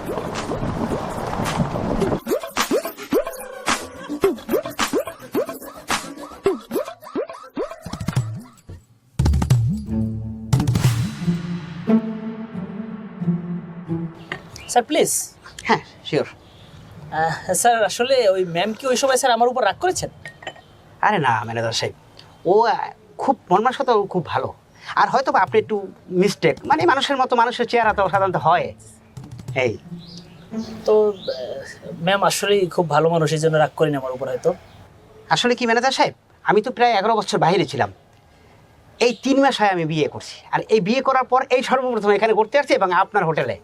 Sir please. হ্যাঁ sure. Sir আসলে ওই ম্যাম কি ওই সময় স্যার আমার উপর রাগ করেছেন? আরে না ম্যানেজার সাহেব, ও খুব মন মানসিকতা খুব ভালো। আর হয়তো বা আপনি একটু মিস্টেক, মানে মানুষের মতো মানুষের চেহারা তো সাধারণত হয় এই। তো ম্যাম আসলেই খুব ভালো মানুষ, এই জন্য রাগ করেন আমার উপর হয়তো। আসলে কি ম্যানেজার সাহেব, আমি তো প্রায় 11 বছর বাইরে ছিলাম। এই 3 মাস হয় আমি বিয়ে করছি, আর এই বিয়ে করার পর এই সর্বপ্রথম এখানে করতে আসছি এবং আপনার হোটেলে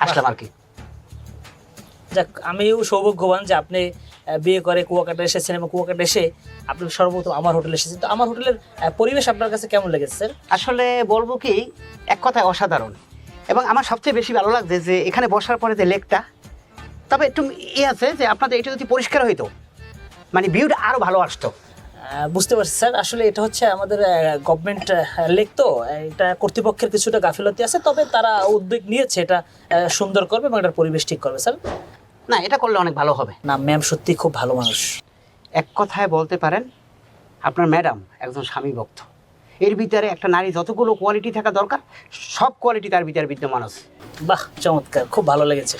আসলাম আর কি। যাক, আমিও সৌভাগ্যবান যে আপনি বিয়ে করে কুয়াকাটা এসেছেন এবং কুয়াকাটা এসে আপনি সর্বপ্রথম আমার হোটেলে এসেছেন। তো আমার হোটেলের পরিবেশ আপনার কাছে কেমন লেগেছে স্যার? আসলে বলবো কি, এক কথায় অসাধারণ। এবং আমার সবচেয়ে বেশি ভালো লাগছে যে এখানে বসার পরে যে লেকটা, তবে একটু আছে যে আপনাদের এটা যদি পরিষ্কার হইতো, মানে ভিউটা আরো ভালো আসতো। বুঝতে পারছি স্যার, আসলে এটা হচ্ছে আমাদের গভর্নমেন্ট লেক, তো এটা কর্তৃপক্ষের কিছুটা গাফিলতি আছে, তবে তারা উদ্যোগ নিয়েছে এটা সুন্দর করবে এবং এটার পরিবেশ ঠিক করবে স্যার। না, এটা করলে অনেক ভালো হবে। না ম্যাম সত্যি খুব ভালো মানুষ। এক কথায় বলতে পারেন আপনার ম্যাডাম একজন স্বামী ভক্ত। এর ভিতরে একটা নারী যতগুলো কোয়ালিটি থাকা দরকার, সব কোয়ালিটি তার ভিতরে বিদ্যমান আছে। বাহ, চমৎকার, খুব ভালো লেগেছে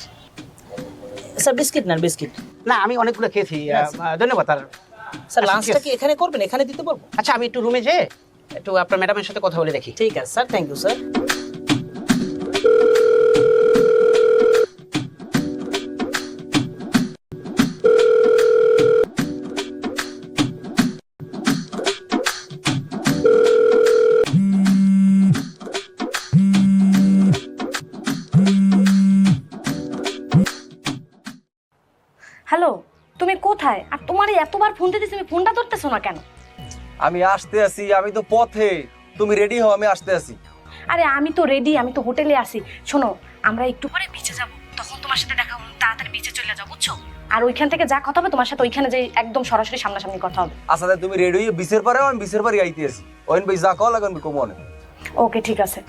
স্যার। বিস্কিট নেন, বিস্কিট। না, আমি অনেকগুলো খেয়েছি, ধন্যবাদ। আর স্যার লাঞ্চটা কি এখানে করবেন? এখানে দিতে পারবো? আচ্ছা, আমি একটু রুমে যেয়ে একটু আপনার ম্যাডামের সাথে কথা বলে দেখি। ঠিক আছে sir, thank you sir. Hello, তুমি কোথায়? আর তোমার এতবার ফোন দিতেছি, তুমি ফোনটা ধরতেছো না কেন? আমি আসতে আছি, আমি তো পথে। তুমি রেডি হও, আমি আসতে আছি। আরে আমি তো রেডি, আমি তো হোটেলে আছি। শোনো, আমরা একটু পরে বিচে যাব, তখন তোমার সাথে দেখা হবে। তাড়াতাড়ি বিচে চলে যাও, বুঝছো? আর ওইখান থেকে যা কথা হবে তোমার সাথে, ওইখানে যে একদম সরাসরি সামনাসামনি কথা হবে। আচ্ছা তাই তুমি রেডি হয়ে বিচের পারে, আমি বিচের পারে আইতে আছি। ওইন ভাই যা কল এখন কমনে। ওকে, ঠিক আছে।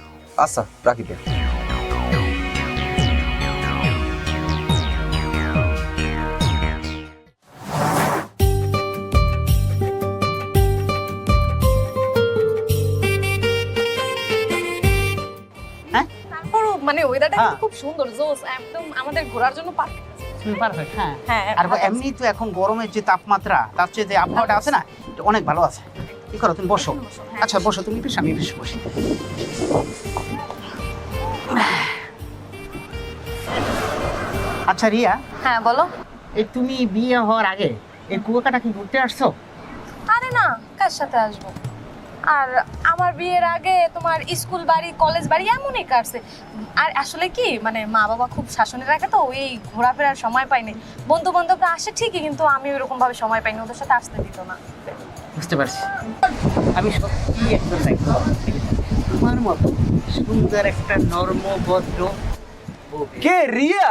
আচ্ছা রাখি দে। তারপরও মানে ওয়েদারটা হ্যাঁ। খুব সুন্দর, জোস, একদম আমাদের ঘোরার জন্য পারফেক্ট। পারফেক্ট। হ্যাঁ হ্যাঁ, আর এমনি তো এখন গরমের যে তাপমাত্রা, তার চেয়ে যে আবহাওয়াটা আছে না, এটা অনেক ভালো আছে। কি করো তুমি? বসো। আচ্ছা বসো, তুমি বেশ, আমি বেশ বসি। আচ্ছা রিয়া, হ্যাঁ বলো। এই তুমি বিয়ে হওয়ার আগে এই কুয়াকাটা কি ঘুরতে আসছো? আরে না, কার সাথে আসবো? আর আমার বিয়ের আগে তোমার স্কুল বাড়ি, কলেজ বাড়ি এমনই কাটছে। আর আসলে কি, মানে মা বাবা খুব শাসনে রাখে, তো এই ঘোরাফেরার সময় পাইনি। বন্ধু বান্ধবরা আসে ঠিকই, কিন্তু আমি ওইরকম ভাবে সময় পাইনি, ওদের সাথে আসতে দিত না। বুঝতে পারছি। আমি সত্যি একজন দেখবো তোমার মতো সুন্দর একটা নর্ম ভদ্র কে রিয়া?